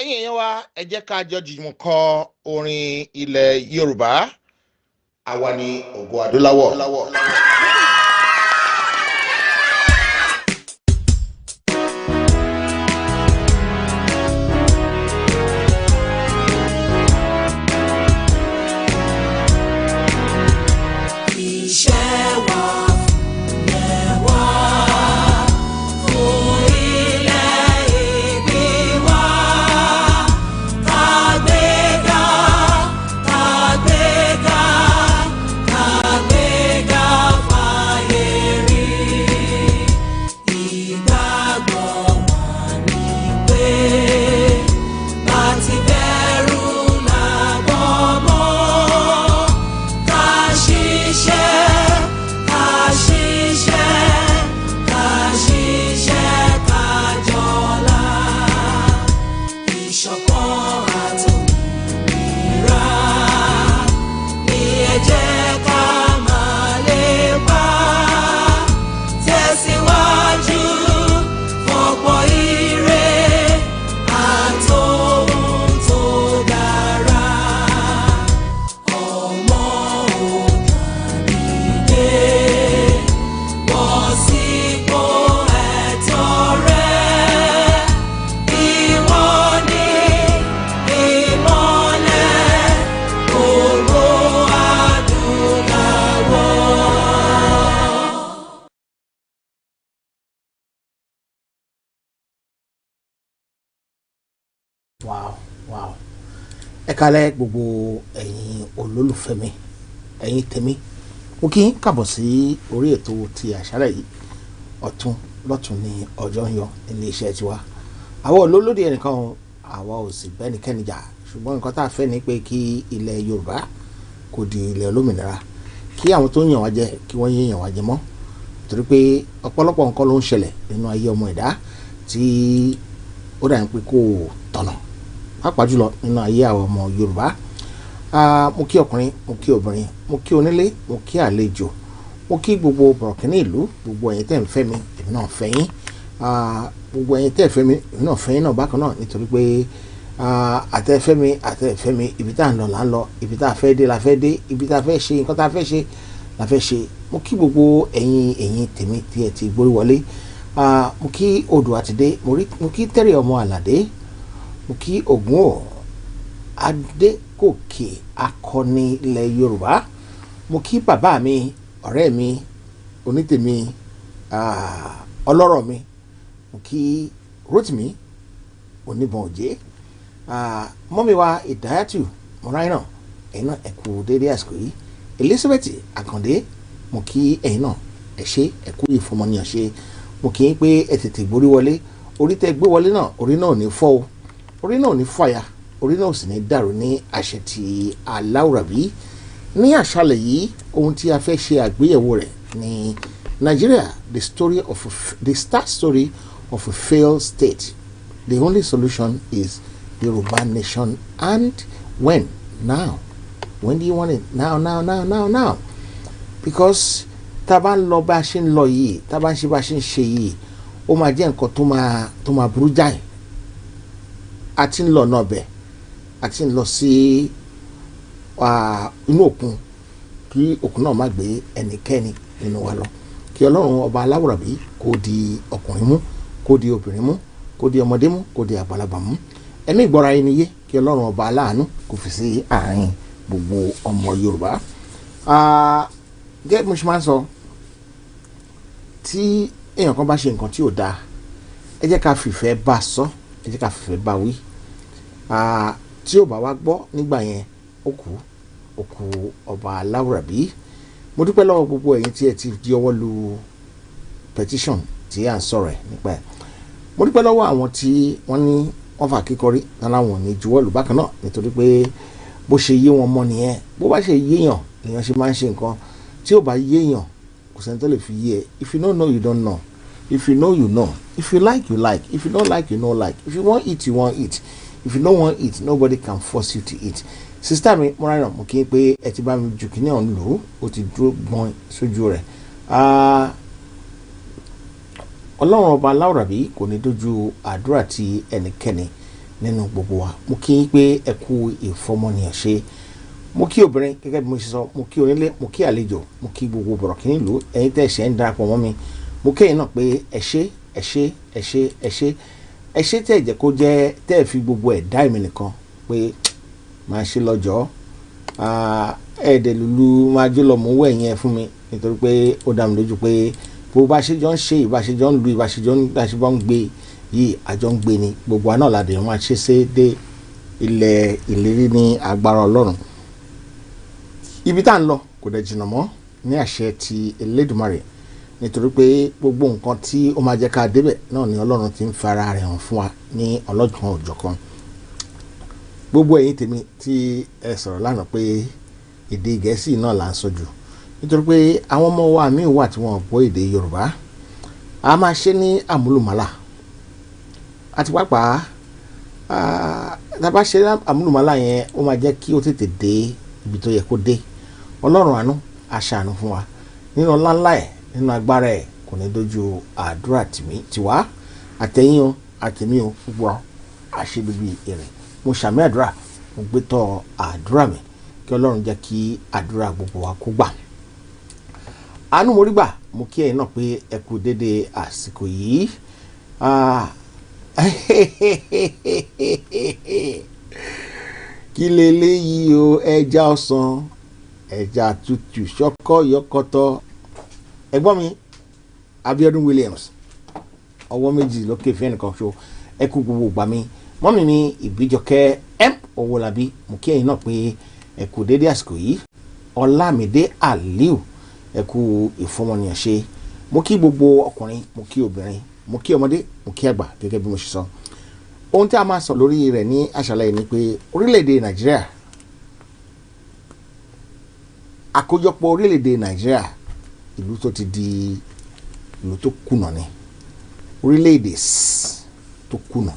ẹ̀yin èèyàn wa ẹ jẹ́ ká jọ jùmọ̀ kọ orin ilẹ̀ Yorùbá àwa ni ògo adúláwọ̀. Wow. Ẹ kálẹ́ gbogbo ẹ̀yin olólùfẹ́ mi, ẹ̀yin tèmi. Mo kí n kábọ̀ sí orí ètò ti àṣálẹ́ yìí. Ọ̀tún lọ́tún ni ọjọ́ ń yọ nílé iṣẹ́ tiwa. Àwa olólódì ẹnìkan, àwa ò sì bẹ́nikẹ́ni jà. Ṣùgbọ́n nǹkan tá a fẹ́ ni pé kí ilẹ̀ Yorùbá kó di ilẹ̀ olómìnira. Kí àwọn tó yàn wá jẹ kí wọ́n yé yàn wá jẹ mọ́. Torí pé ọ̀pọ̀lọpọ̀ nǹkan ló ń ṣẹlẹ̀ nínú ayé ọmọ ẹ̀dá tí ó dà ń pé kò tọ̀nà. Pàápàá jùlọ nínú ayé àwọn ọmọ Yorùbá. Mo kí ọkùnrin, mo kí obìnrin, mo kí onílé, mo kí àlejò, mo kí gbogbo bọ̀rọ̀kìnní ìlú, gbogbo ẹ̀yin tẹ́ ń fẹ́ mi, èmi náà fẹ́ yín. Gbogbo ẹ̀yin tẹ́ ń fẹ́ mi, èmi náà fẹ́ yín náà bákan náà, nítorí pé àtẹ̀fẹ́ mi ibi tá à ń lọ là ń lọ, ibi tá a fẹ́ dé la fẹ́ dé, ibi tá a fẹ́ ṣe nǹkan tá a fẹ́ ṣe la fẹ́ ṣe. Mo kí gbogbo ẹ̀yin tèmi tí ẹ ti gbórí wọlé. Mo kí odò àtidé, mo kí tẹ́rẹ̀ ọmọ àlàdé, mo kí Ògún ò Adékòkè akọni ilẹ̀ Yorùbá. Mo kí bàbá mi, ọ̀rẹ́ mi, onítèmi, ọlọ́rọ̀ mi. Mo kí Rótìmí oníbọn òjé. Mọ́mí wa Ìdáyàtù Mọ́ráyìnà, ẹ̀yin náà ẹ kú dédé àsìkò yìí. Elizabeth Àkàndé, mo kí ẹ̀yin náà ẹ ṣé, ẹ kú ìfọmọnìyàn ṣe. Mo kí yín pé ẹ tètè gborí wọlé. Orí tẹ́ gbé wọlé náà, orí náà ò ní fọ́ o, orí náà ò ní fàyà, orí náà ò sì ní dàrú ní àṣẹ ti Aláwùrábí. Ní àṣálẹ́ yìí, ohun tí a fẹ́ ṣe àgbéyẹ̀wò rẹ̀ ní Nigeria, the start story of a failed state. The only solution is Yoruba nation. And when? Now. When do you want it? Now. Because tá bá ń lọ bá ṣe ń lọ yìí, tá bá ń ṣe bá ṣe ń ṣe yìí, ó máa jẹ́ nǹkan tó máa burú jáì. A ti ń lọ náà bẹ̀, a ti ń lọ sí inú òkun, kí òkun náà má gbé ẹnikẹ́ni nínú wa lọ. Kí Ọlọ́run ọba Aláwùrábí kó di ọkùnrin mú, kó di obìnrin mú, kó di ọmọdé mú, kó di àgbàlagbà mú. Ẹ̀mí ìgbọ́ra ẹni yé, kí Ọlọ́run ọba aláàánú kó fi sí àárín gbogbo ọmọ Yorùbá. Gẹ́gẹ́ bí mo ṣe máa ń sọ, tí èèyàn kan bá ṣe nǹkan tí ò dáa, ẹ jẹ́ ká fìfẹ́ bá sọ, ẹ jẹ́ ká fìfẹ́ bá wí. Tí ò bá wá gbọ́ nígbà yẹn, ó kú ọba Aláwùrábí. Mo dúpẹ́ lọ́wọ́ gbogbo ẹ̀yin tí ẹ ti di ọwọ́ lu petition tí à ń sọ̀rọ̀ ẹ̀ nípa ẹ̀. Mo dúpẹ́ lọ́wọ́ àwọn tí wọ́n ní wọ́n fà kíkọrí láwọn ní juwọ́lù bákan náà, nítorí pé bó ṣe yé wọn mọ́ nìyẹn. Bó bá ṣe yéèyàn lèèyàn ṣe máa ń ṣe nǹkan. Tí ò bá yéèyàn, kò sẹ́ni tó lè fi yé ẹ. If you don't know, you don't know. If you know, you know. If you like, you like. If you don't like, you don't like. If you want eat, you want eat. If you don't want eat, nobody can force you to eat. Sister mi Mọ́ráyìnà, mo kí n pé ẹ ti bá mi jù kíní ọ̀hún lò ó ti dúró gbọ́n sójú rẹ̀. Ọlọ́run ọba Aláwùrábí kò ní dójú àdúrà ti ẹnikẹ́ni. nínú gbogbo wa. Mo kí pé ẹ kú ìfọmọnìyàn ṣe. Mo kí obìnrin gẹ́gẹ́ bí mo ṣe sọ, mo kí onílé, mo kí àlejò, mo kí gbogbo bọ̀rọ̀kìnní ìlú, ẹ̀yin tẹ́ ṣe ń darapọ̀ mọ́ mi. Mo kí ẹ̀yin náà pé ẹ ṣé tẹ́ jẹ́ kó jẹ́ tẹ́ fi gbogbo ẹ̀ dá èmi nìkan pé máa ṣe lọ́jọ́. Ẹ̀ẹ́dẹ̀ lulu máa jó lọ mú wẹ̀ yẹn fún mi nítorí pé ó dá mi lójú pé bó bá ṣe jọ ń ṣe ìbáṣejọ́ ń lu ìbáṣejọ́ ń gbé yìí àjọ ń gbé ni gbogbo àná làdé wọn ṣe ṣe dé ilẹ̀ ìlérí ní agbára Ọlọ́run. Ibi tá à ń lọ kò dẹ̀ jìnnà mọ́ ní àṣẹ ti Elédùmarè nítorí pé gbogbo nǹkan tí ó máa jẹ́ ká débẹ̀ náà ni Ọlọ́run ti ń fara rẹ̀ hàn fún wa ní ọlọ́kan òjọ̀kan. Gbogbo ẹ̀yin tèmi tí ẹ sọ̀rọ̀ lánàá pé èdè Gẹ̀ẹ́sì náà là ń sọ jù nítorí pé àwọn ọmọ wa míì wà tí wọ́n gbọ́ èdè Yorùbá a máa ṣe ní àmúlùmálà àti pàápàá tàbá ṣe àmúlùmálà yẹn ó máa jẹ́ kí ó tètè dé ibi tó yẹ kó dé. Ọlọ́run àánú aṣàánú fún wa nínú ọláńlá ẹ̀ nínú agbára ẹ̀ kò ní dojú àdúrà tiwa àtẹ̀yìn o àtẹ̀mí o gbogbo àṣebíbí èrè. Mo ṣàmì àdúrà mo gbé tọ̀ àdúrà mi kí Ọlọ́run jẹ́ kí àdúrà gbogbo wa kó gbà. Àánú mo rí gbà mo kí ẹ̀yin náà pé ẹ kú dédé àsìkò yìí. Kí leléyìí o, ẹja ọsàn ẹja tútù ṣọkọ yọkọtọ. Ẹ̀gbọ́n mi Abiodun Williams ọwọ́ méjì lókè fẹ́ nìkan ṣo ẹ kú gbogbo gbà mí. Mọ́mì mi Ìbíjọkẹ́ M Owólabí mo kí ẹ̀yin náà pé ẹ kú dédé àsìkò yìí. Ọlámídé Aliu ẹ kú ìfọmọnìyàn ṣe. Mo kí gbogbo ọkùnrin, mo kí obìnrin, mo kí ọmọdé, mo kí àgbà gẹ́gẹ́ bí mo ṣe sọ. Ohun tí a máa sọ lórí rẹ̀ ní àṣálẹ́ ni pé orílẹ̀-èdè Nàìjíríà, àkójọpọ̀ orílẹ̀-èdè Nàìjíríà, ìlú tó ti di ìlú tó kùnà ni, orílẹ̀-èdè tó kùnà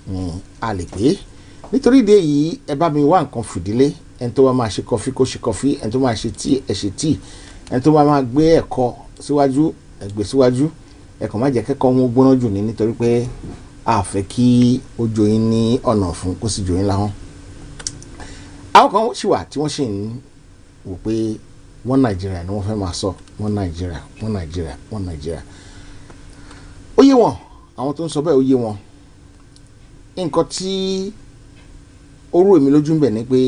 ni a lè pé. Nítorí ìdí èyí ẹ bá mi wá nǹkan fìdílé. Ẹni tó bá máa ṣe kọfí kó ṣe kọfí, ẹni tó máa ṣe tíì ẹ ṣe tíì, ẹni tó bá máa gbé ẹ̀kọ síwájú ẹ gbé síwájú. Ẹ kàn má jẹ́ kẹ́kọ̀ọ́ wọn gbóná jù ní nítorí pé a fẹ́ kí ó jó yín ní ọ̀nà fún kó sì jó yín láhọ́n. Àwọn kan sì wà tí wọ́n sì ń wò pé wọ́n Nàìjíríà ni wọ́n fẹ́ máa sọ, wọ́n Nàìjíríà. Ó yé wọn, àwọn tó ń sọ bẹ́ẹ̀ ó yé wọn. Nǹkan tí ó rú èmi lójú ń bẹ̀ ni pé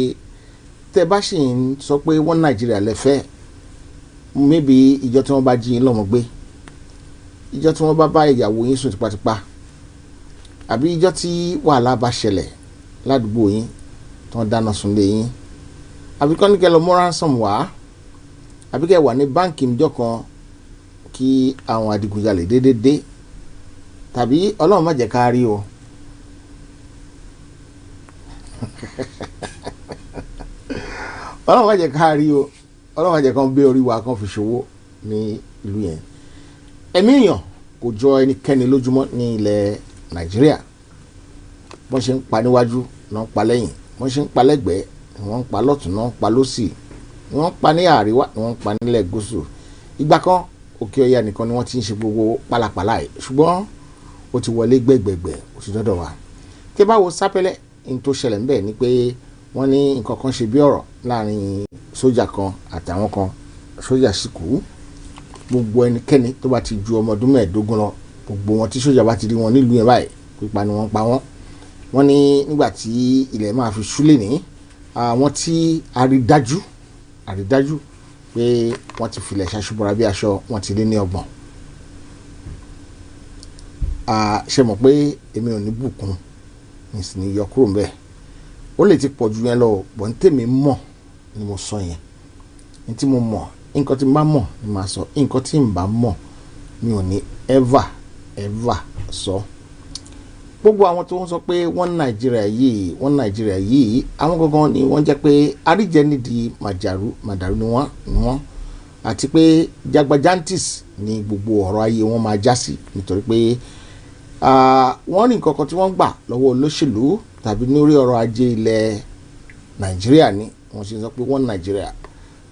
tẹ́ bá sì ń sọ pé wọ́n Nàìjíríà lẹ́fẹ́, maybe ìjọ tí wọ́n bá jí yín lọ́mọ gbé, ìjọ tí wọ́n bá bá ìyàwó yín sùn tipátipá, àbí ìjọ tí wàhálà bá ṣẹlẹ̀ ládùúgbò yín tí wọ́n dáná sunlé yín, àbí kọ́ ní kẹ́ lọ mú ransom wá, àbí kẹ́ wà ní báǹkì níjọ́ kan kí àwọn adigunjalè dédé tàbí Ọlọ́run má jẹ́ ká rí o. Ọlọ́run má jẹ́ ká rí o. Ọlọ́run má jẹ́ kán gbé orí wa kán fi ṣòwò ní ìlú yẹn. Ẹ̀mí èèyàn kò jọ ẹnikẹ́ni lójúmọ́ ní ilẹ̀ Nàìjíríà. Wọ́n ṣe ń pa níwájú náà ń pa lẹ́yìn, wọ́n ṣe ń pa lẹ́gbẹ̀ẹ́, wọ́n ń pa lọ́tún náà ń pa lósì, wọ́n ń pa ní àríwá, wọ́n ń pa nílẹ̀ gúúsù. Ìgbà kan òkè ọya nìkan ni wọ́n ti ń ṣe gbogbo pálapàla yìí, ṣùgbọ́n ó ti wọlé gbẹ̀gbẹ̀gbẹ̀ ó ti dọ́dọ̀ wa. Tí bá wo sápẹ́lẹ̀ ní tó ṣẹlẹ̀ ńbẹ̀ ni pé wọ́n ní nǹkan kan ṣe bí ọ̀rọ̀ láàrin sójà kan àtàwọn kan, sójà sì kú. Gbogbo ẹnikẹ́ni tó bá ti ju ọmọ ọdún 15 lọ, gbogbo wọn tí sójà bá ti rí wọn nílùú yẹn báyìí pípa ni wọ́n pa wọ́n. Wọ́n ní nígbà tí ilẹ̀ máa fi ṣúlẹ̀ ní àwọn tí àrídájú pé wọ́n ti filẹ̀ ṣaṣubọra bí aṣọ, wọ́n ti lé ní 30. Ṣe mọ̀ pé èmi ò ní bùkún ní sì ní yọ kúrò ńbẹ̀. Ó lè ti pọ̀ ju yẹn lọ, bọ̀ ní tèmi mọ̀ ni mo sọ yẹn. Ní tí mo mọ̀, nǹkan tí n bá mọ̀ ni màá sọ, nǹkan tí n bá mọ̀ mi ò ní ever sọ. Gbogbo àwọn tó ń sọ pé wọ́n Nàìjíríà yìí, àwọn gangan ni wọ́n jẹ́ pé àríjẹ nídìí màdàrú ni wọ́n àti pé jagbajantis ni gbogbo ọ̀rọ̀ ayé wọn máa já sí nítorí pé wọ́n ní nǹkan kan tí wọ́n gbà lọ́wọ́ olóṣèlú tàbí lórí ọrọ̀ ajé ilẹ̀ Nàìjíríà ni wọ́n ṣe sọ pé wọ́n Nàìjíríà.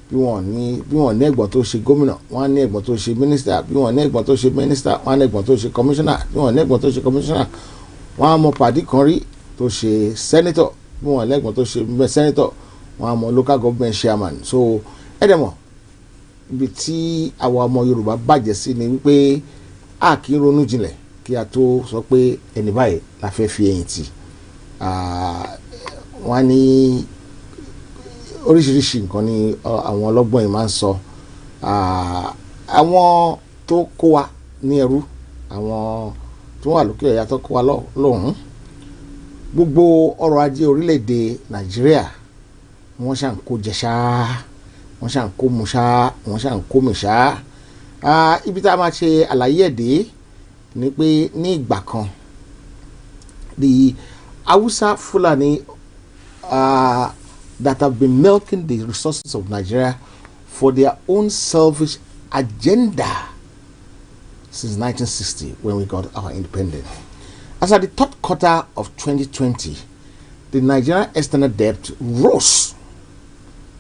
Bí wọ́n ní ẹ̀gbọ́n tó ṣe gómìnà, wọ́n ní ẹ̀gbọ́n tó ṣe mínísítà, bí wọ́n ní ẹ̀gbọ́n tó ṣe mínísítà, wọ́n ní ẹ̀gbọ́n tó ṣe kọmíṣánná, bí wọ́n ní ẹ̀gbọ́n tó ṣe kọmíṣánná, wọ́n á mọ pàdé kan rí tó ṣe senator bí wọ́n lẹ́gbọ̀n tó ṣe senator, wọ́n á mọ local government chairman. So ẹ̀dẹ̀mọ̀ ibi tí àwa ọmọ Yorùbá bàjẹ́ sí ni wípé a kì í ronú jinlẹ̀ kí a tó sọ pé ẹni báyìí la fẹ́ fi ẹ̀yìn tì. Wọ́n ní oríṣiríṣi nǹkan ni àwọn ọlọ́gbọ́n yìí máa ń sọ. Àwọn tó kó wa ní ẹrú, àwọn tó wà lókè ọ̀yà tó kó wa lọ́hùn, gbogbo ọrọ̀ ajé orílẹ̀-èdè Nàìjíríà wọ́n ṣà ń kó jẹ ṣáá, wọ́n ṣà ń kó mu ṣáá, wọ́n ṣà ń kó mi ṣáá. Ibi tá a máa ṣe àlàyé ẹ̀dẹ́ ni pé ní ìgbà kan the Hausa Fulani that have been milking the resources of Nigeria for their own selfish agenda since 1960 when we got our independence. As at the third quarter of 2020, the Nigerian external debt rose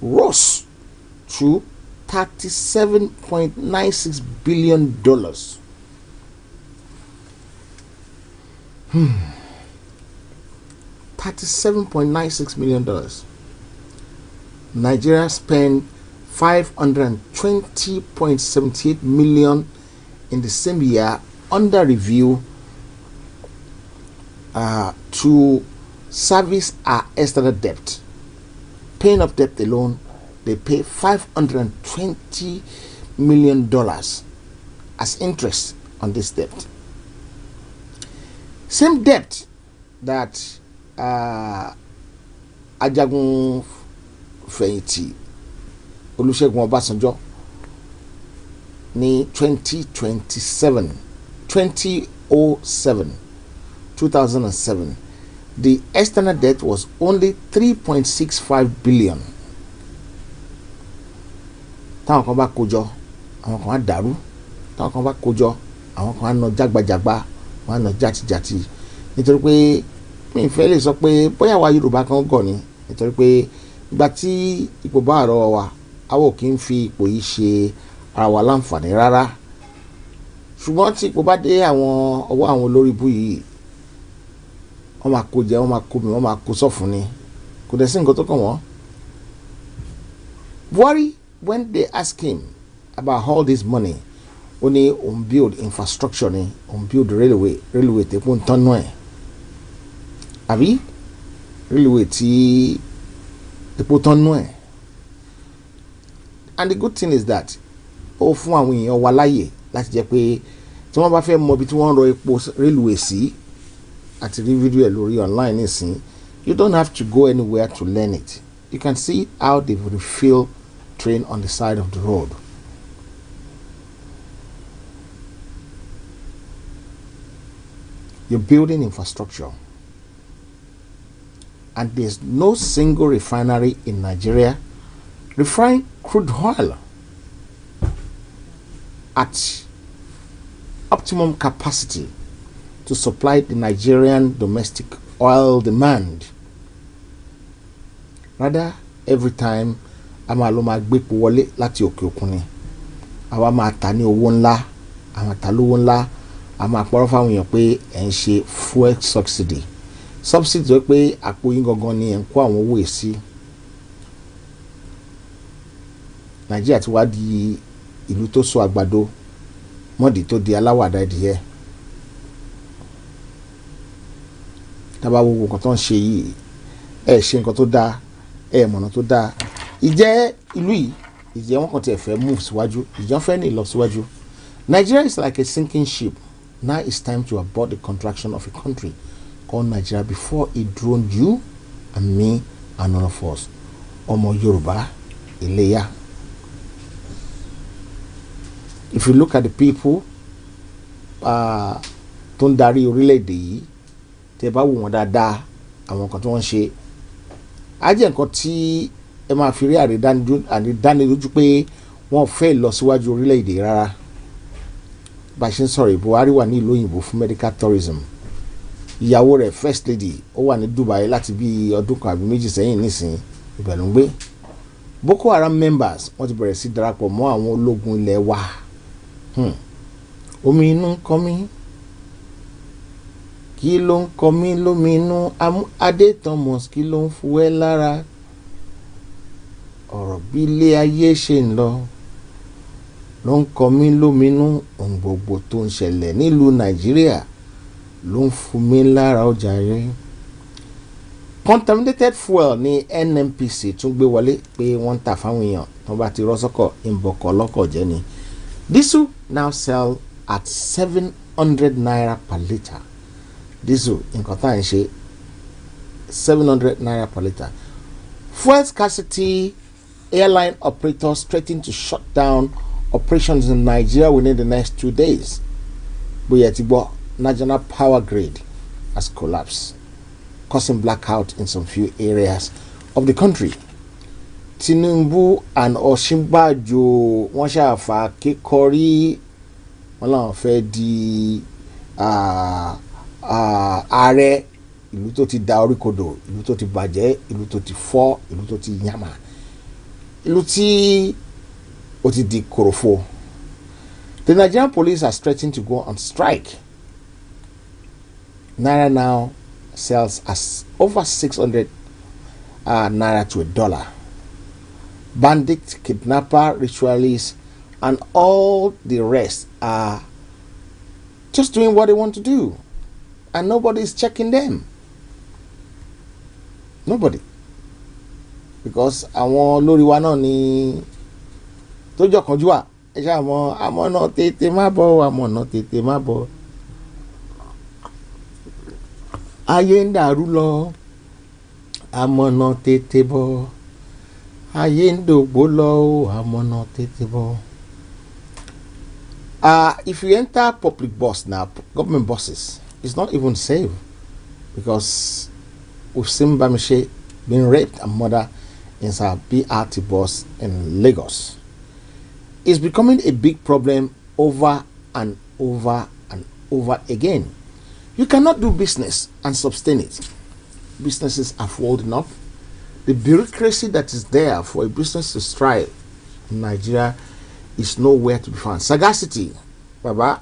to $37.96 billion. $37.96 million. Nigeria spent $520.78 million in the same year under review to service our external debt. Paying off debt alone, they pay $520 million as interest on this debt. Same debt that Ajagun Fẹ̀yìntì Olúṣẹ́gun Ọbásanjọ́ ní 2007, the external debt was only 3.65 billion. Táwọn kan bá kójọ, àwọn kan á dàrú. Táwọn kan bá kójọ, àwọn kan á nà jágbajàgba, wọ́n á nà jàtijàti. Nítorí pé mi ìfẹ́ lè sọ pé bóyá wa Yorùbá kan gọ̀ ni, nítorí pé ìgbà tí ipò bá àrọ̀ wa, àwọn ò kí ń fi ipò yìí ṣe ara wa láǹfààní rárá. Ṣùgbọ́n tí ipò bá dé àwọn ọwọ́ àwọn olórí ibú yìí, wọ́n máa kó jẹ, wọ́n máa kó mi, wọ́n máa kó sọ́fun ni. Kò dẹ̀ sí nǹkan tó kàn wọ́n. Buhari, when they ask him about all this money, ó ní òun build infrastructure ni, òun build railway tẹ́kùn ń tán náà ẹ̀. Àbí railway tí epo tán náà ẹ̀. And the good thing is that ó fún àwọn èèyàn wa láyè láti jẹ́ pé tí wọ́n bá fẹ́ mọ ibi tí wọ́n ń rọ epo railway sí àti rí fídíò ẹ̀ lórí online nísìn, you don't have to go anywhere to learn it. You can see how they refill train on the side of the road. You're building infrastructure, and there's no single refinery in Nigeria refining crude oil at optimum capacity to supply the Nigerian domestic oil demand. Rather, every time a máa lọ máa gbé epo wọlé láti òkè òkun ni, àwa máa tà ní owó ńlá, a máa tà lówó ńlá, a máa pọ̀rọ̀ fáwọn èèyàn pé ẹ̀ ń ṣe fuel subsidy tó pé àpò yín gangan ni ẹ̀ ń kó àwọn owó èsì. Nàìjíríà ti wá di ìlú tó so àgbàdo mọ́dì tó di aláwàdà ìdíyẹ. Tábà wo nǹkan tó ń ṣe yìí, ẹ̀ ṣe nǹkan tó dáa, ẹ̀ mọ̀nà tó dáa. Ìjẹ́ ìlú yìí, ìjẹ́ wọn kàn tiẹ̀ fẹ́ move síwájú, ìjẹ́ wọn fẹ́ ní ìlọsíwájú. Nigeria is like a sinking ship. Now it's time to abort the contraction of a country called Nigeria before it drowned you and me and all of us. Ọmọ Yorùbá, Iléyá. If you look at the people tó ń darí orílẹ̀-èdè yìí, tẹ́ bá wò wọ́n dáadáa, àwọn nǹkan tí wọ́n ń ṣe, á jẹ́ nǹkan tí ẹ máa fi rí àrídánilójú pé wọ́n fẹ́ lọ síwájú orílẹ̀-èdè rárá. Bá a ṣe ń sọ̀rọ̀, Buhari wà ní ìlú òyìnbó fún medical tourism. Ìyàwó rẹ̀ first lady ó wà ní Dubai láti bí ọdún kan àbí méjì sẹ́yìn nísìnyí, ibẹ̀ ló ń gbé. Boko Haram members wọ́n ti bẹ̀rẹ̀ sí darapọ̀ mọ́ àwọn ológun ilẹ̀ wa. Omi inú ń kọ́ mi. kí ló ń kọ mí lóminú adé thomas kí ló ń fu ẹ́ lára ọ̀rọ̀ bí ilé ayé ṣe ń lọ ló ń kọ mí lóminú ohun gbogbo tó ń ṣẹlẹ̀ nílùú nàìjíríà ló ń fu mí lára ọjà rẹ̀. Contaminated fuel ní NNPC tún gbé wọlé pé wọ́n ń tà fáwọn èèyàn tó bá ti rọ́sọ́kọ̀ ìbọ̀kọ̀ lọ́kọ̀ jẹ́ ni. Diesel now sell at 700 naira per litre. Diesel nǹkan tá à ń ṣe 700 naira per litre. Fuel scarcity, airline operators threaten to shut down operations in Nigeria within the next 2 days. Bóyá ti gbọ́, national power grid has collapsed, causing blackout in some few areas of the country. Tinubu and Ọ̀ṣínbàjò wọ́n ṣàfà kékọ́rí wọ́n làwọn fẹ́ di ààrẹ ìlú tó ti da orí kodò, ìlú tó ti bàjẹ́, ìlú tó ti fọ́, ìlú tó ti yàmà, ìlú tí ó ti di kòròfo. The Nigerian police are threatening to go on strike. Naira now sells as over 600 naira to $1. Bandit, kidnapper, ritualists, and all the rest are just doing what they want to do, and nobody is checking them. Nobody. Because àwọn olórí wa náà ni tó jọkànjú à ẹ ṣe àmọ́ náà tètè má bọ̀ àmọ́ náà tètè má bọ̀. Ayé ń dàrú lọ àmọ̀nà tètè bọ̀ ayé ń dògbò lọ àmọ̀nà tètè bọ̀. If you enter public bus now, government buses, it's not even safe, because we've seen Bamishe being raped and murdered inside a BRT bus in Lagos. It's becoming a big problem over and over and over again. You cannot do business and sustain it. Businesses are folding up. The bureaucracy that is there for a business to thrive in Nigeria is nowhere to be found. Sagacity, Baba,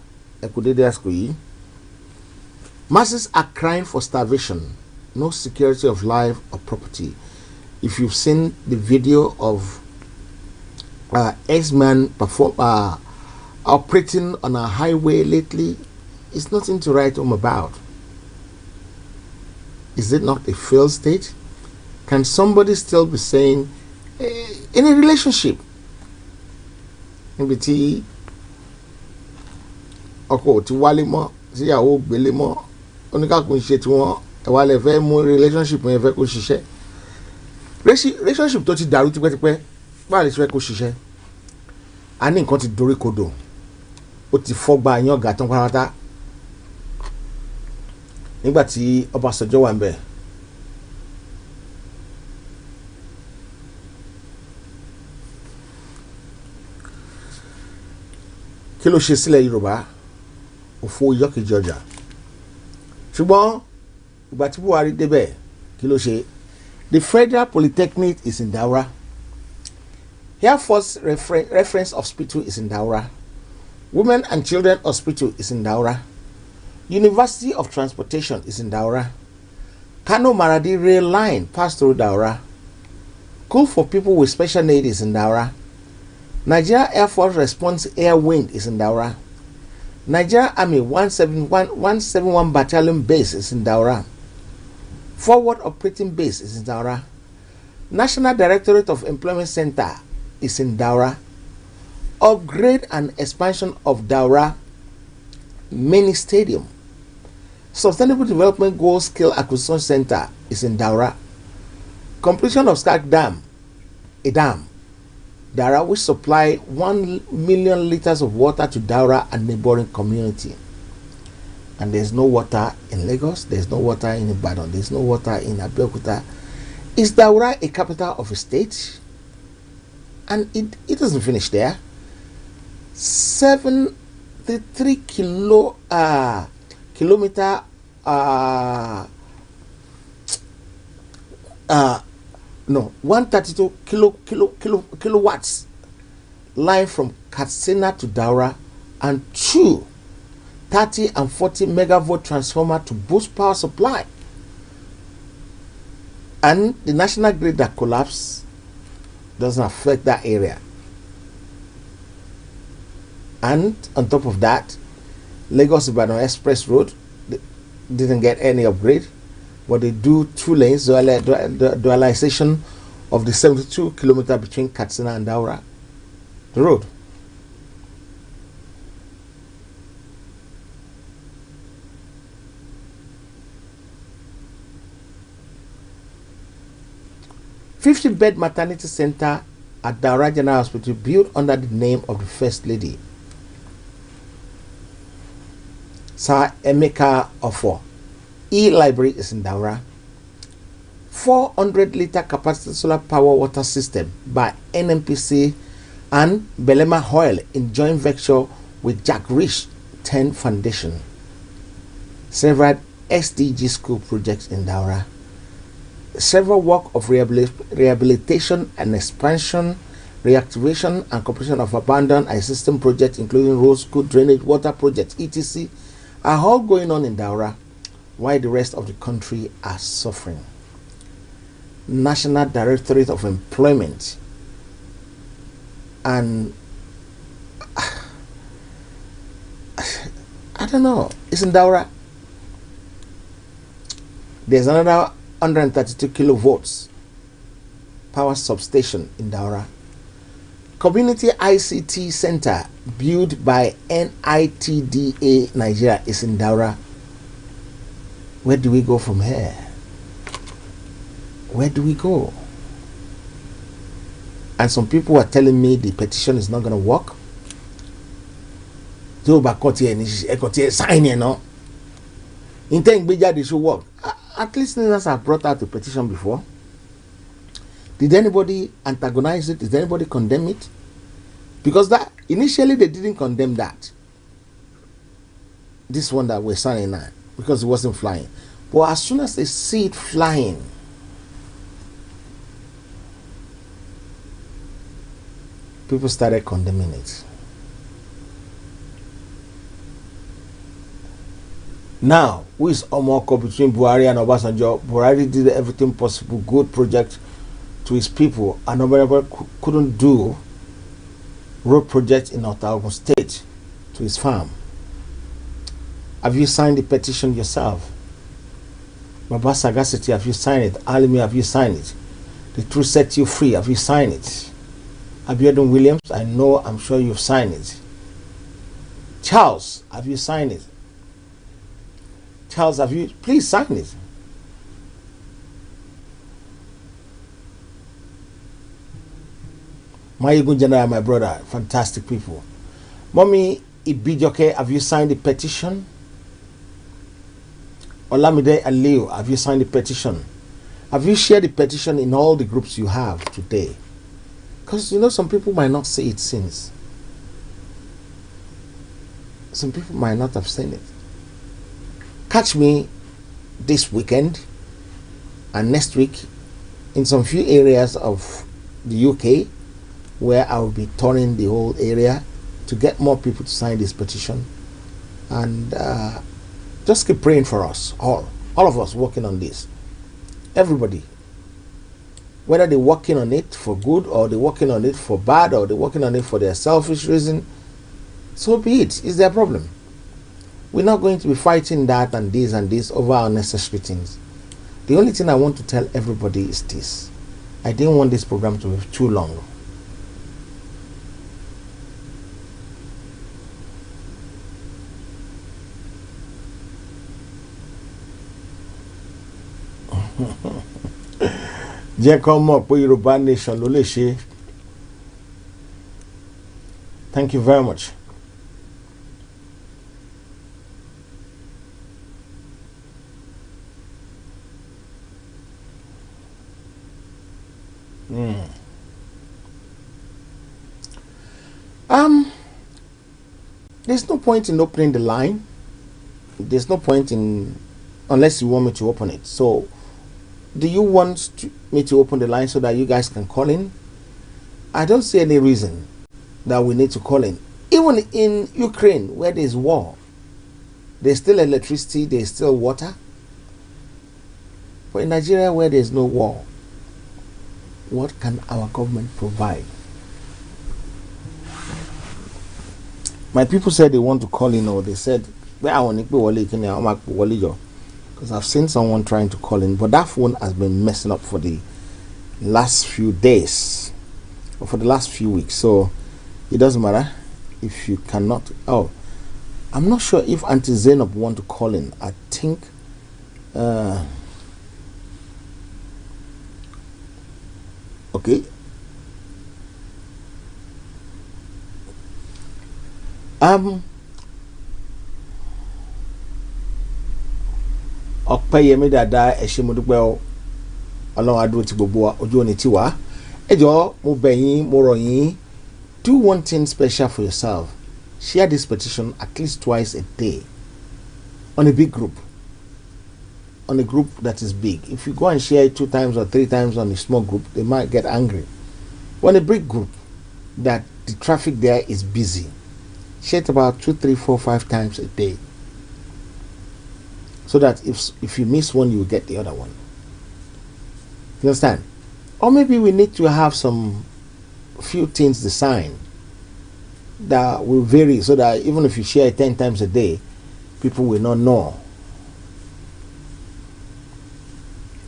masses are crying for starvation, no security of life or property. If you've seen the video of X-Men operating on a highway lately, it's nothing to write home about. Is it not a failed state? Can somebody still be saying, in a relationship, níbi tí ọkọ tí wálé mọ́ síyàwó gbélé mọ́ oníkàkùn ṣe tí wọ́n ẹ̀wà lè fẹ́ mú relationship yẹn fẹ́ kó ṣiṣẹ́, relationship tó ti dàrú tipẹ́tipẹ́ báà lè fẹ́ kó ṣiṣẹ́. A ní nǹkan ti dorí kodò, ó ti fọ́gbà yán ọ̀gá tán pátápátá. Nígbà tí Ọbásanjọ́ wà ń bẹ̀, kí ló ṣe sílẹ̀ Yorùbá? Òfò yọkìjì ọjà. Ṣùgbọ́n ìgbà tí Buhari débẹ̀, kí ló ṣe? The Federal Polytechnic is in Daura. Air Force Reference Hospital is in Daura. Women and Children Hospital is in Daura. University of Transportation is in Daura. Kanu Maradi rail line passed through Daura. School for people with special needs is in Daura. Nigeria Air Force Response Air Wing is in Daura. Nigeria Army 171 Battalion Base is in Daura. Forward Operating Base is in Daura. National Directorate of Employment Center is in Daura. Upgrade and expansion of Daura Mini Stadium. Sustainable Development Goals Skill Acquisition Center is in Daura. Completion of Skag Dam, a dam, Daura, which supply 1 million liters of water to Daura and neighboring community. And there's no water in Lagos, there's no water in Ibadan, there's no water in Abeokuta. Is Daura a capital of a state? And it doesn't finish there. 73 kilometer 132 kilowatts line from Katsina to Daura, and 2 30 and 40 megavolt transformer to boost power supply. And the national grid that collapsed doesn't affect that area. And on top of that, Lagos-Ibadan Express Road didn't get any upgrade, but they do 2 lanes, dualization of the 72 kilometer between Katsina and Daura, the road. $50-bed maternity center at Daura General Hospital built under the name of the First Lady, Sir Emeka Ofo. E-library is in Daura. 400-liter capacity solar power water system by NNPC and Belema Oil in joint venture with Jack Rich 10 Foundation. Several SDG school projects in Daura. Several work of rehabilitation and expansion, reactivation and completion of abandoned existing projects, including road, school, drainage, water projects, etc., are all going on in Daura, while the rest of the country are suffering. National Directorate of Employment and I don't know, it's in Daura. There's another 132 kilovolts power substation in Daura. Community ICT Center built by NITDA Nigeria is in Daura. Where do we go from here? Where do we go? And some people are telling me the petition is not going to work. So, sign, you know. Intent they should work. At least listeners have brought out the petition before. Did anybody antagonize it? Did anybody condemn it? Because that initially they didn't condemn that. This one that we're signing now, because it wasn't flying. But as soon as they see it flying, people started condemning it. Now, who is Omoko between Buhari and Obasanjo? Buhari did everything possible, good project to his people, and Obasanjo couldn't do road project in Otaogun State to his farm. Have you signed the petition yourself? Baba Sagacity, have you signed it? Alimi, have you signed it? The Truth Set You Free, have you signed it? Abiodun Williams, I'm sure you've signed it. Charles, have you signed it? Charles, have you? Please sign it. Mayegun General, my brother, fantastic people. Mommy Ibijoke, have you signed the petition? Olamide Aliu, have you signed the petition? Have you shared the petition in all the groups you have today? Because you know some people might not see it since. Some people might not have seen it. Catch me this weekend and next week in some few areas of the UK where I will be touring the whole area to get more people to sign this petition. And just keep praying for us, all of us working on this. Everybody. Whether they're working on it for good or they're working on it for bad or they're working on it for their selfish reason, so be it. It's their problem. We're not going to be fighting that and this over unnecessary things. The only thing I want to tell everybody is this. I didn't want this program to be too long. Jẹ́ kó mọ̀ pé Yoruba Nation ló lè ṣe. Thank you very much. There's no point in opening the line. There's no point in, unless you want me to open it. So, do you want me to open the line so that you guys can call in? I don't see any reason that we need to call in. Even in Ukraine, where there's war, There's still electricity, there's still water. But in Nigeria, where there's no war, what can our government provide? My people said they want to call in, or they said, because I've seen someone trying to call in, but that phone has been messing up for the last few days, or for the last few weeks. So it doesn't matter if you cannot. Oh, I'm not sure if Auntie Zainab want to call in. I think okay. Ọpẹ́yẹmí dada ẹ ṣé mo dúpẹ́ o. Ọlọ́run adúró ti gbogbo wa, ojú òní tiwa. Ẹ jọ̀ọ́ mo bẹ̀ yín, mo rọ̀ yín, do one thing special for yourself. Share this petition at least twice a day on a big group. On a group that is big. If you go and share it 2 times or 3 times on a small group, they might get angry. On a big group that the traffic there is busy, share it about 2, 3, 4, 5 times a day. So that if you miss one, you get the other one. You understand? Or maybe we need to have some few things designed that will vary, so that even if you share it 10 times a day, people will not know.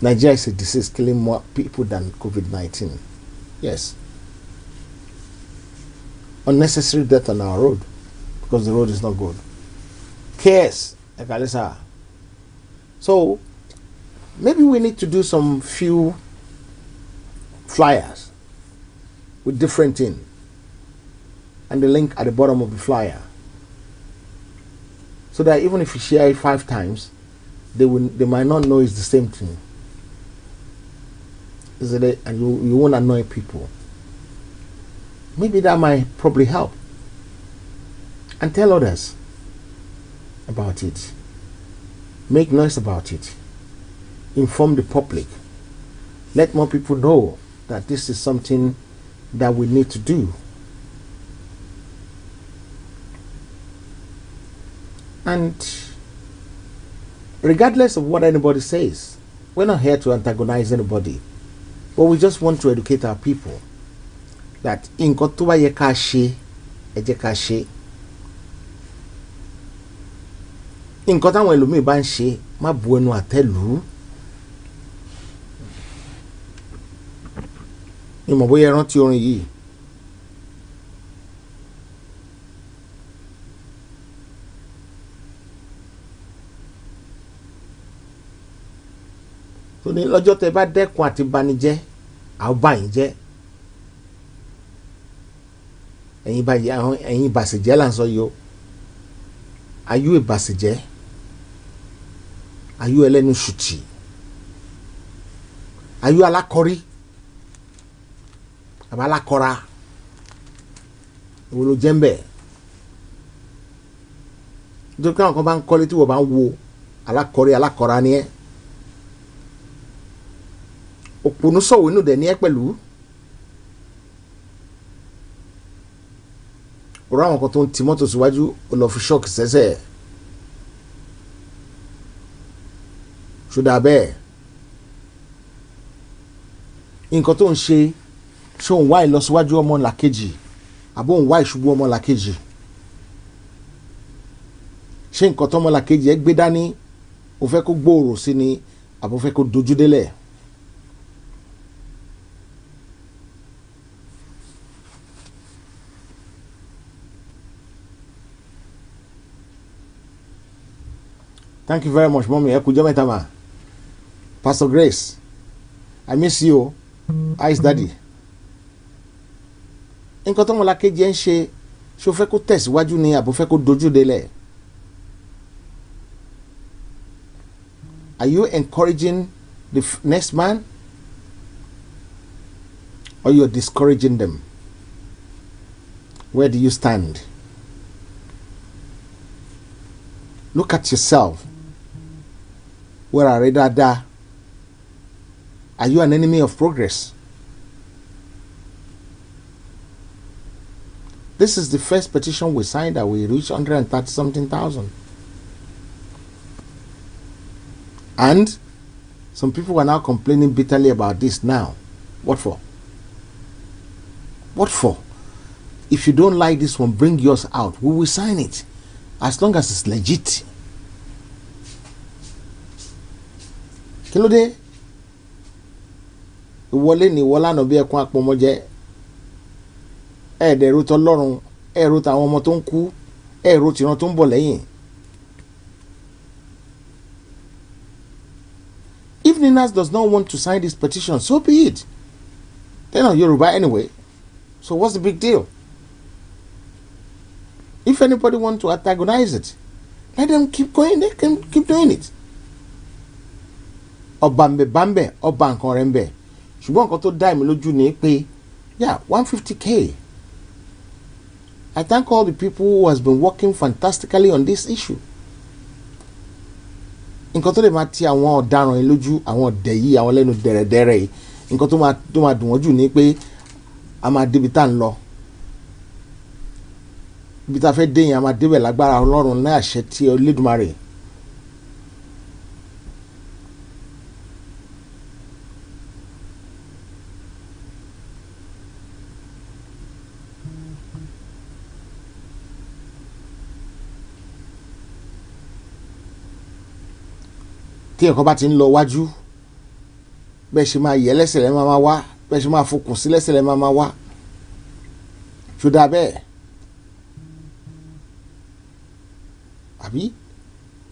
Nigeria is a disease killing more people than COVID-19. Yes. Unnecessary death on our road because the road is not good. Chaos. So maybe we need to do some few flyers with different things, and the link at the bottom of the flyer, so that even if you share it 5 times, they might not know it's the same thing. And you won't annoy people. Maybe that might probably help. And tell others about it. Make noise about it. Inform the public. Let more people know that this is something that we need to do. And regardless of what anybody says, we're not here to antagonize anybody, but we just want to educate our people that nǹkan tó bá yẹ ká ṣe, ẹ jẹ́ ká ṣe. Nǹkan táwọn ẹlòmíì bá ń ṣe, má bu ẹnu àtẹ́ lù ú. Ìmọ̀ bóyá ẹ rántí orin yìí. Tó ní lọ́jọ́ tẹ́ bá dẹ́kun àti banijẹ́, a ó bá yín jẹ́. Ẹ̀yin ìbàṣẹ̀jẹ́ là ń sọ yìí o. Ayú ìbàṣẹ̀jẹ́. Ayú ẹlẹ́nu ṣùtì. Ayú alákọ̀rí. Àbá alákọ̀ra. Ìwọ ló jẹ́ ń bẹ̀. Nítorí pé àwọn kan bá ń kọ́lé tí wọ́n bá ń wo alákọ̀rí alákọ̀ra ni ẹ́. Òpònú sọ̀wọ́ inú dẹ̀ ní ẹ́ pẹ̀lú. Ọ̀rọ̀ àwọn kan tó ń ti mọ́tò síwájú ó lọ fi ṣọ́ọ̀kì sẹ́sẹ̀. Ṣódà bẹ́ẹ̀. Nǹkan tó ń ṣe ṣé òun wá ìlọsíwájú ọmọ làkejì àbó òun wá ìṣubú ọmọ làkejì. Ṣé nǹkan tó ọmọ làkejì ẹ gbé dání ó fẹ́ kó gbòòrò sí ni àbó fẹ́ kó dojú délẹ̀? Thank you very much, Mommy. Ekujemetama. Pastor Grace, I miss you. How is Daddy? Nǹkan tó mọ̀ lákejì ẹ̀ ń ṣe, ṣó fẹ́ kó tẹ̀síwájú ni àbò fẹ́ kó dojú délẹ̀? Are you encouraging the next man, or you're discouraging them? Where do you stand? Look at yourself. Where are you? Are you an enemy of progress? This is the first petition we signed that we reached 130-something thousand. And some people are now complaining bitterly about this now. What for? What for? If you don't like this one, bring yours out. We will sign it. As long as it's legit. Kí ló dé? Ìwọlé ni wọ́lá náà bí ẹkún apọmọjẹ. Ẹ̀ẹ́dẹ̀rú tọlọ́run, ẹ̀rú tàwọn ọmọ tó ń kú, ẹ̀rú tìran tó ń bọ̀ lẹ́yìn. If Ninas does not want to sign this petition, so be it. They're not Yoruba anyway. So what's the big deal? If anybody wants to antagonize it, let them keep going. They can keep doing it. Obambe bambe, obankan rembe. Ṣùgbọ́n nǹkan tó dá mi lójú ni pé, yeah, 150K. I thank all the people who has been working fantastically on this issue. Nǹkan tó lè máa ti àwọn ọ̀daràn yìí lójú, àwọn ọ̀dẹ̀ yìí, àwọn lẹ́nu dẹ̀rẹ̀dẹ̀rẹ̀ yìí. Nǹkan tó máa dùn wọ́n jù ni pé a máa débi tá ń lọ. Ibi tá fẹ́ dé yẹn a máa débẹ̀ lágbára Ọlọ́run ní àṣẹ tí Olódùmarè. Tí ẹ̀kọ́ bá ti ń lọ wájú, bẹ́ẹ̀ ṣe máa yẹ lẹ́sẹ̀ lẹ́ máa wá, bẹ́ẹ̀ ṣe máa fokùn sí lẹ́sẹ̀ lẹ́ máa wá. Ṣùdà bẹ́ẹ̀. Àbí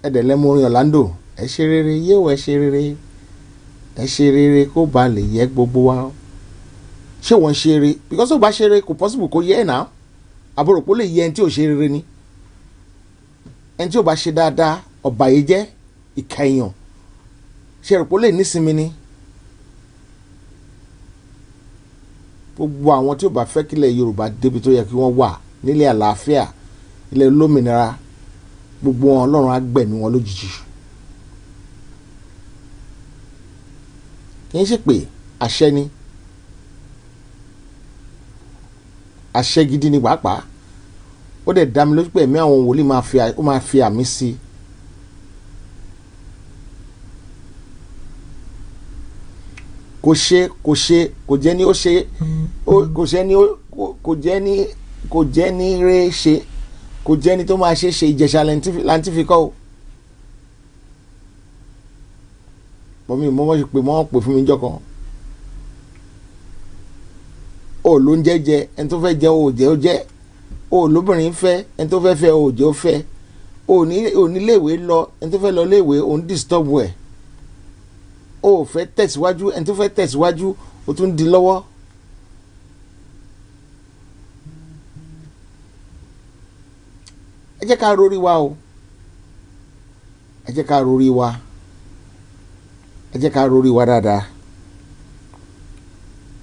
ẹ̀dẹ̀ lẹ́mú orin Orlando, ẹ ṣe rere yéwò ẹ ṣe rere. Ẹ ṣe rere kó ba lè yẹ gbogbo wa. Ṣé wọ́n ṣe rere? Because ó bá ṣe rere kò possible kó yẹ ẹ̀ náà. Àbúrò pé ó lè yẹ ẹni tí ò ṣe rere ni. Ẹni tí ò bá ṣe dáadáa, ọ̀bàyéjẹ́, ìkà èèyàn. Ṣé rò pé ó lè nísinmi ni? Gbogbo àwọn tí ò bá fẹ́ kílẹ̀ Yorùbá débi tó yẹ kí wọ́n wà nílẹ̀ àlàáfíà, ilẹ̀ olómìnira, gbogbo wọn Ọlọ́run á gbẹ̀mí wọn lójijì. Kì í ṣe pé àṣẹ ni. Àṣẹ gidi ni pàápàá. Ó dẹ̀ dá mi lójú pé ẹ̀mí àwọn wòlíì máa fi àmì sí i. Kò jẹ́ ní ó ṣe, kò jẹ́ ní ré ṣe, kò jẹ́ ní tó máa ṣe Ìjẹ̀ṣà láǹtí fi kọ́ o. Mọ́mí mọ́mọ́ ṣe pé wọ́n pè fún mi jọ́ kan. O ló ń jẹ́ ẹni tó fẹ́ jẹ́ o jẹ́ ó jẹ́. O lóbìnrin fẹ́ ẹni tó fẹ́ fẹ́ o jẹ́ ó fẹ́. O ní léèwé lọ ẹni tó fẹ́ lọ léèwé o ń disturb ẹ̀. O fẹ́ tẹ̀síwájú ẹni tó fẹ́ tẹ̀síwájú o tún di lọ́wọ́. Ẹ jẹ́ ká rorí wa o. Ẹ jẹ́ ká rorí wa. Ẹ jẹ́ ká rorí wa dáadáa.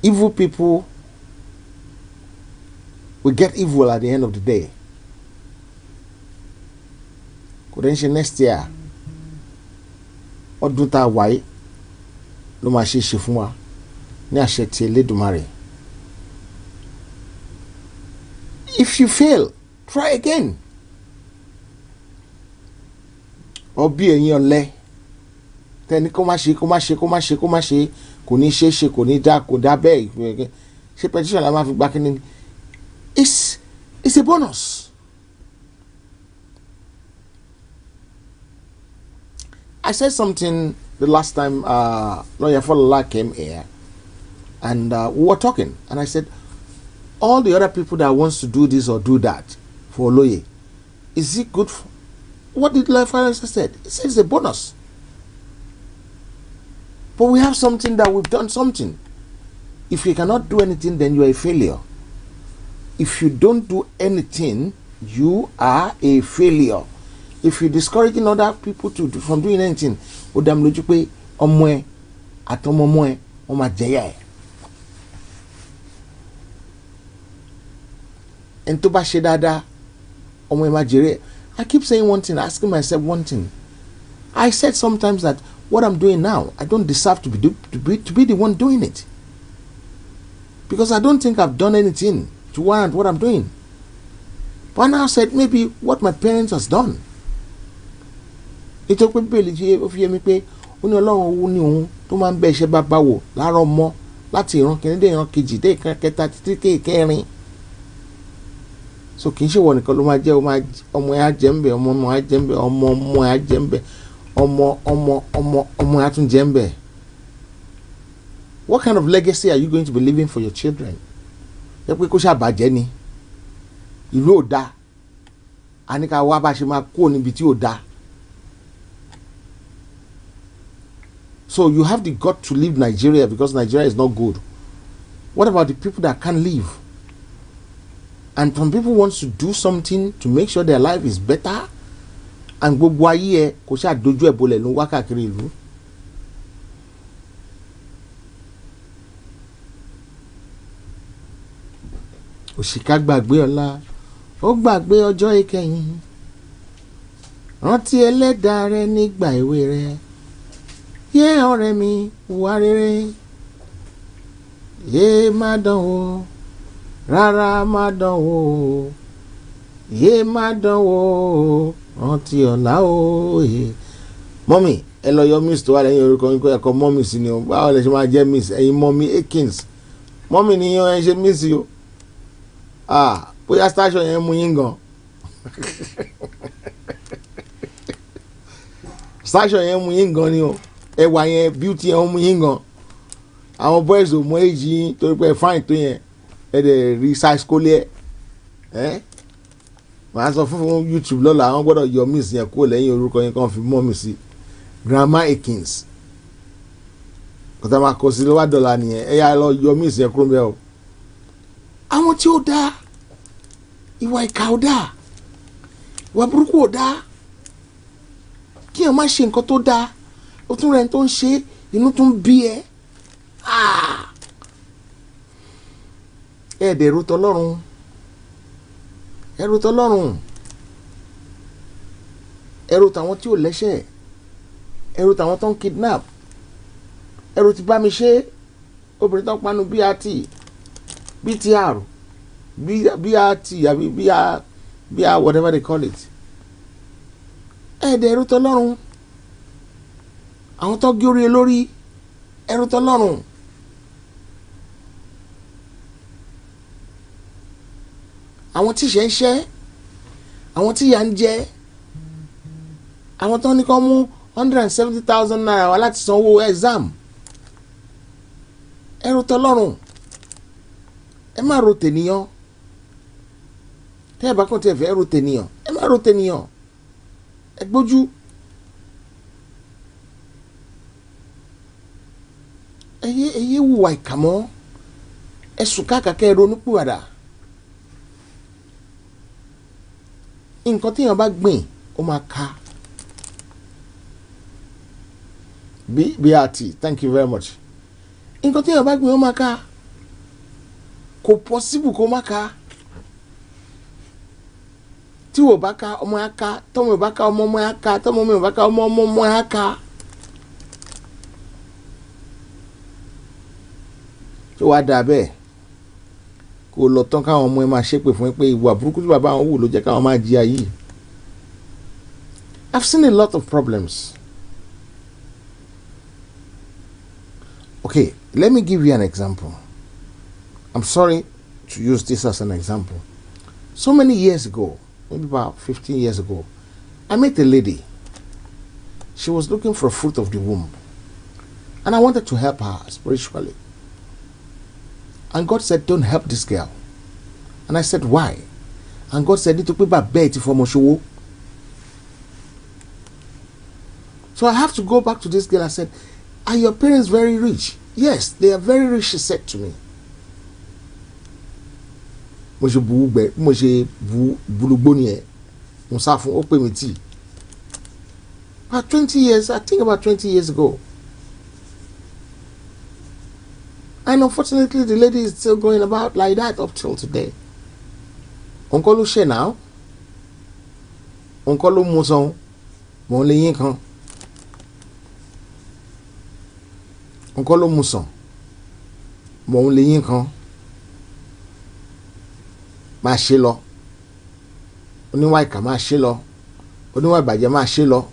Evil people will get evil at the end of the day. Kò dẹ́n ṣe next year. Ọdún tá a wáyé ló máa ṣe fún wa ní àṣẹ tí Elédùmarè. If you fail, try again. Ọbí ẹ̀yin ọ̀lẹ tẹni kó má ṣe kò ní ṣe kò ní dá kò dá bẹ́ẹ̀ ṣe petition la máa fi gbá kínní. It's a bonus. I said something the last time Lawyer Folola came here and we were talking and I said all the other people that wants to do this or do that for Oloye, is it good for, what did Lawyer Folola said? He said it's a bonus. But we have something that we've done something. If you cannot do anything, then you are a failure. If you don't do anything, you are a failure. If you're discouraging other people from doing anything, ó dá mi lójú pé ọmọ ẹ àtọmọ ọmọ ẹ wọ́n máa jẹyà ẹ. Ẹni tó bá ṣe dáadáa, ọmọ ẹ máa jèrè ẹ. I keep saying one thing, asking myself one thing. I said sometimes that what I'm doing now, I don't deserve to be the one doing it. Because I don't think I've done anything to warrant what I'm doing. But now I said maybe what my parents has done. It took me of me pay ó ní ọlọ́run owó ní òun tó máa ń bẹ́ iṣẹ́ bàbá wò láàárọ̀ mọ́ láti ìran kìíní dé ìran kejì dé ìran kẹta títí kẹrin. So kì í ṣe wọ nìkan ló máa jẹ́ ọmọ ẹ̀ á jẹ́ ń bẹ̀, ọmọ ẹ̀ á jẹ́ ń bẹ̀, ọmọ ẹ̀ á jẹ́ ń bẹ̀, ọmọ ẹ̀ á tún jẹ́ ń bẹ̀. What kind of legacy are you going to be leaving for your children? Ẹ pé kó ṣàbàjẹ́ ni ìlú ò dáa, a ní ká wá bá ṣe máa kó níbi tí ò dáa. So you have the gut to leave Nigeria because Nigeria is not good. What about the people that can't leave? And some people want to do something to make sure their life is better. And gbogbo ayé ẹ kò ṣáà dojú ẹ̀ bolẹ̀ ló wá káàkiri ìlú. Òṣìkà gbàgbé ọ̀la, ó gbàgbé ọjọ́ ìkẹyìn. Rántí ẹlẹ́dàá rẹ nígbà èwe rẹ. Yé ọ̀rẹ́ mi wà rere. Yé má dánwò, rárá má dánwò. Yé má dánwò, rántí ọ̀la o. Mọ́mì ẹ lọ yọ miss tó wà lẹ́yìn orúkọ yín kó ẹ̀kọ́ mọ́mì sí ni o. Báwo lè ṣe máa jẹ́ miss ẹ̀yin mọ́mì Akins. Mọ́mì ni yín ẹ ṣe miss o. Bóyá station yẹn mú yín gan. Station yẹn mú yín gan ni o. Ẹwà yẹn beauty yẹn mú yín gan. Àwọn boys ò mọ èjì yín torí pé fine tó yẹn ẹ dẹ̀ rí size kólé ẹ̀. Màá sọ fún YouTube lọ́la àwọn gbọ́dọ̀ yọ miss yẹn kúrò lẹ́yìn orúkọ yẹn kan fi mọ́ mi sí Grandma Akins. Kọ́tà máa kọ sí lọ́wọ́ dọ́là nìyẹn ẹ yà lọ yọ miss yẹn kúrò bẹ́ẹ̀ o. Àwọn tí ó dáa ìwà ìkà ò dáa ìwà burúkú ò dáa kí ẹ má ṣe nǹkan tó dáa ó tún rẹ̀ tó ń ṣe inú tún bí ẹ. Ẹ̀ẹ́dẹ̀ ẹ̀rù tọlọ́run ẹ̀rù tọlọ́run ẹ̀rù tàwọn tí ò lẹ́ṣẹ̀ ẹ̀rù tàwọn tó ń kidnap ẹ̀rù ti bá mi ṣe obìnrin tó ń panu BTR BRT àbí BR whatever they call it. Ẹ̀ẹ́dẹ̀ ẹ̀rù tọlọ́run àwọn tó gé orí lórí ẹ̀rù tọlọ́run. Àwọn tí ṣe ń ṣẹ́ àwọn tí yà ń jẹ àwọn tó ní kó mú 170,000 naira wá láti sanwó exam ẹ̀rù tọlọ́run. Ẹ má ro tènìyàn tẹ́ ẹ bá kàn tí ẹ fẹ́ ro tènìyàn ẹ má ro tènìyàn ẹ gbójú. Ẹyẹ wùwà ìkàmọ́ ẹ sùn káàkiri ronú pìwàdà. Nǹkan tí èèyàn bá gbìn ó máa ká. BRT thank you very much. Nǹkan tí èèyàn bá gbìn ó máa ká. Kò possible kó má ká. Tí wò bá ká ọmọ á ká tọ́mọ ìbá ká ọmọ á ká tọ́mọ mi ìbá ká ọmọ á ká. Tó wá dà bẹ́ẹ̀ kó lọ tán káwọn ọmọ ẹ máa ṣépè fún ẹ pé ìwà burúkú tí bàbá àwọn wù ló jẹ́ káwọn máa jí ayé. I've seen a lot of problems. Okay, let me give you an example. I'm sorry to use this as an example. So many years ago, maybe about 15 years ago, I met a lady. She was looking for a fruit of the womb. And I wanted to help her spiritually. And God said, don't help this girl. And I said, why? And God said, nítorí pé bàbá ẹ̀ ti fọmọ ṣòwò. So I have to go back to this girl. I said, are your parents very rich? Yes, they are very rich, she said to me. Mo ṣe bu bulugbo ni ẹ. Mo sá fún ó pè mí tí. About 20 years, I think about 20 years ago. And unfortunately, the lady is still going about like that up till today. Uncle ló ṣe now. Uncle ló mú san. Mo lè yín kan. Uncle ló mú san. Mo lè yín kan. Máa ṣe lọ. Oníwà ìkà máa ṣe lọ. Oníwà ìbàjẹ́ máa ṣe lọ.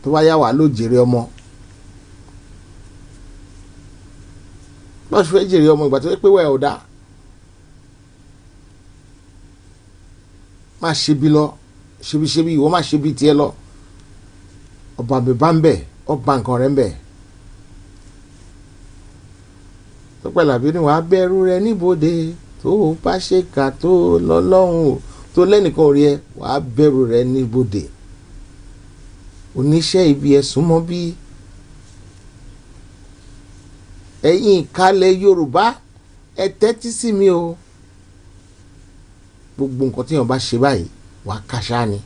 tó bá yá wà ló jèrè ọmọ lọ́sùn fẹ́ jèrè ọmọ ìgbà tó yẹ pé wẹ̀ ò dáa má ṣe bí lọ ṣebí ìwọ má ṣe bí tiẹ̀ lọ ọba mi bá ń bẹ̀ ọba nǹkan rẹ̀ ń bẹ̀ tó pẹ́ làbí ni wàá bẹ̀rù rẹ níbodè tó bá ṣe kà tó lọ́lọ́run tó lẹ́nìkan rí ẹ wàá bẹ̀rù rẹ níbodè oníṣẹ́ ibi ẹ súnmọ́ bí ẹ̀yin ìkàlẹ̀ Yorùbá ẹ tẹ́tí sí mi o gbogbo nǹkan tí èèyàn bá ṣe báyìí wàá kàṣá ni.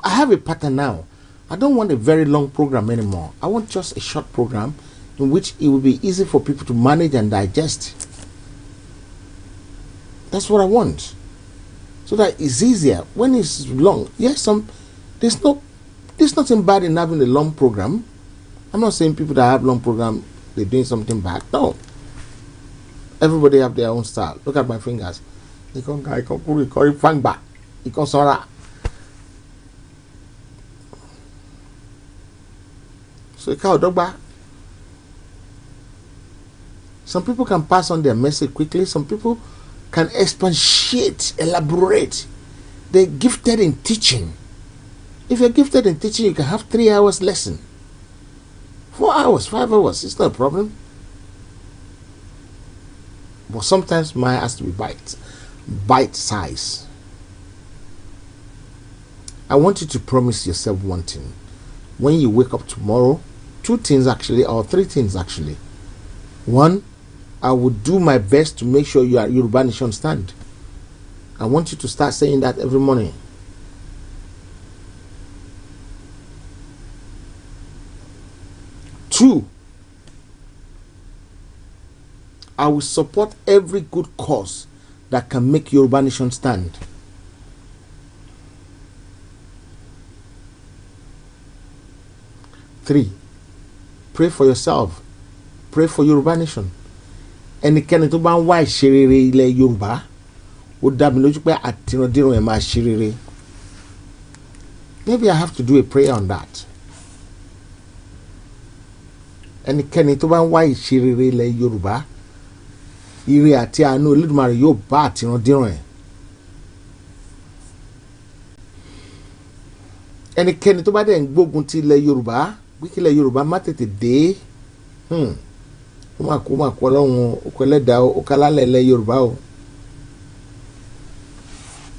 I have a pattern now. I don't want a very long program anymore. I want just a short program in which it will be easy for people to manage and digest. That's what I want. So that it's easier. When it's long, yes, there's nothing bad in having a long program. I'm not saying people that have long program, they're doing something bad. No. Everybody have their own style. Look at my fingers. You can't fang back. You can't sora. So some people can pass on their message quickly. Some people can expatiate, elaborate. They're gifted in teaching. If you're gifted in teaching, you can have 3 hours lesson. 4 hours, 5 hours. It's not a problem. But sometimes mine has to be bite size. I want you to promise yourself one thing. When you wake up tomorrow, 2 things actually, or 3 things actually. 1, I will do my best to make sure your Yoruba Nation stand. I want you to start saying that every morning. 2, I will support every good cause that can make Yoruba Nation stand. 3, pray for yourself. Pray for Yoruba Nation. Ẹnikẹ́ni tó bá ń wá ìṣerere ilẹ̀ Yorùbá, ó dá mi lójú pé àtìrandíran ẹ̀ máa ṣerere. Maybe I have to do a prayer on that. Ẹnikẹ́ni tó bá ń wá ìṣerere ilẹ̀ Yorùbá, ire àti àánú Olódùmarè yóò bá àtìrandíran ẹ̀. Ẹnikẹ́ni tó bá dẹ̀ ń gbógun ti ilẹ̀ Yorùbá, bí kí ilẹ̀ Yorùbá má tètè dé, ó máa kó Ọlọ́run ó ẹlẹ́dàá ó kálálẹ̀ ilẹ̀ Yorùbá o.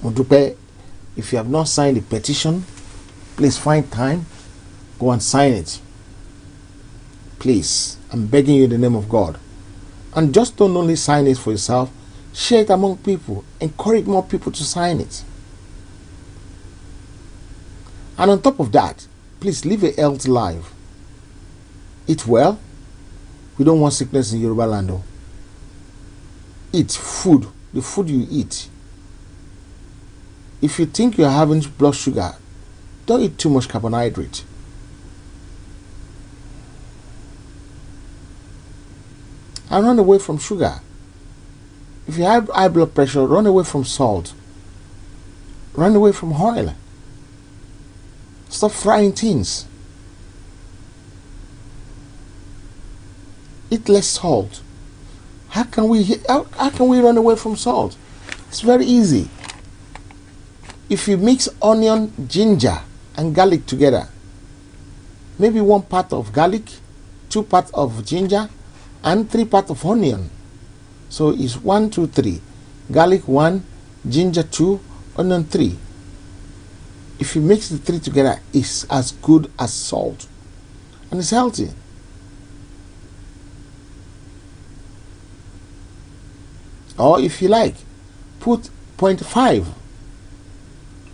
Mo dúpẹ́. If you have not signed the petition, please find time, go and sign it. Please, I'm begging you in the name of God. And just don't only sign it for yourself, share it among people, encourage more people to sign it. And on top of that, please live a healthy life. Eat well. We don't want sickness in Yoruba Land. Eat food, the food you eat. If you think you're having blood sugar, don't eat too much carbohydrate. And run away from sugar. If you have high blood pressure, run away from salt. Run away from oil. Stop frying things. Eat less salt. How can we run away from salt? It's very easy. If you mix onion, ginger, and garlic together, maybe 1 part of garlic, 2 parts of ginger, and 3 parts of onion. So it's 1, 2, 3. Garlic 1, ginger 2, onion 3. If you mix the 3 together, it's as good as salt. And it's healthy. Or if you like, put 0.5